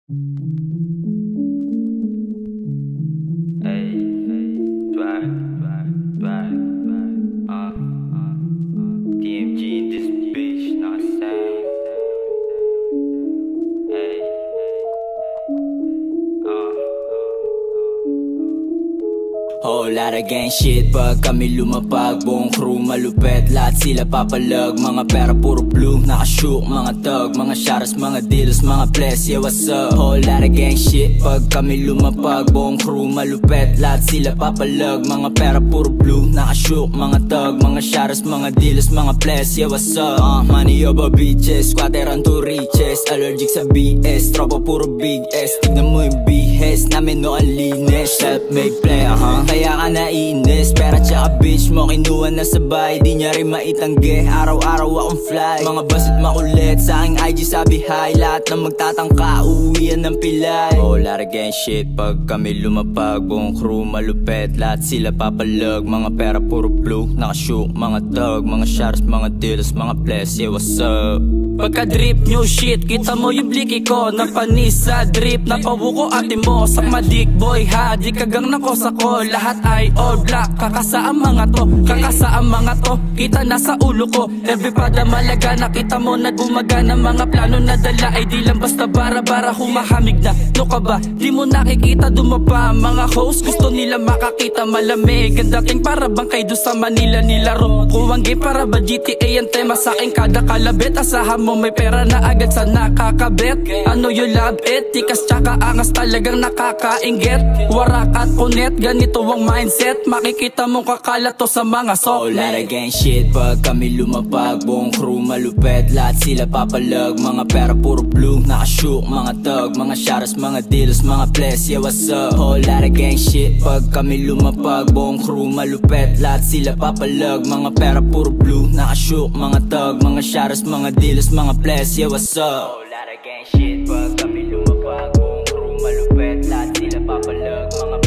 Hey, swag, DMG in this bitch, know what I'm saying? Hey, Whole lot of gang shit pag kami lumapag. Buong crew malupet, lahat sila papalag. Mga pera puro blue, nakashook. Mga tug, mga shotters, mga deals, mga bless, yeah what's up? Whole lot of gang shit pag kami lumapag. Buong crew malupet, lahat sila papalag. Mga pera puro blue, nakashook. Mga tug, mga shotters, mga deals, mga bless, yeah what's up? Money over beaches, squatter on to riches. Allergic sa BS, tropa puro big S. Tignan mo yung BS namin no ang linis. Self-made player, kaya ka nainis. Pera tsaka bitch mo kinuha na sabay. Di niya rin maitangge, araw-araw akong fly. Mga basit makulit, sa aking IG sabi hi. Lahat na magtatangka, uuwian ng pilay. Oh, lot of gang shit pag kami lumapag. Buong crew malupet, lahat sila papalag. Mga pera puro blue, nakashook. Mga tug, mga shotters, mga deals, mga bless, yeah what's up? Pagka-drip new shit, kita mo yung bliki ko. Napanis sa drip, napawuko ate mo. Sa madik boy ha, di kagang nakosa ko. Lahat ay all black, kakasa ang mga to. Kakasa ang mga to, kita nasa ulo ko. Every pada malaga, nakita mo na gumagana. Mga plano na dala ay di lang basta bara-bara. Humahamig na, no ka ba? Di mo nakikita dumapa. Mga host gusto nila makakita malamig. Ang dating para bang kay doon sa Manila nilaro. Kuwang game para ba GTA ang tema sa akin kada kalabit. Asahan mo may pera na agad sa nakakabit. Ano you love it? Tikas tsaka angas talagang nakakainggit. Warak at kunet, ganito ang mindset. Makikita mong kakala to sa mga soft. Oh, lot of gang shit pag kami lumapag. Buong crew malupet, lahat sila papalag. Mga pera puro blue, nakashook. Mga tug, mga shotters, mga deals, mga bless, yeah what's up? Oh, lot of gang shit pag kami lumapag. Buong crew malupet, lahat sila papalag. Mga pera puro blue, nakashook. Mga tug, mga shotters, mga deals, mga bless, yeah what's up? whole lot of gang shit pag kami lumapag. Buong crew malupet, lahat sila papalag. Mga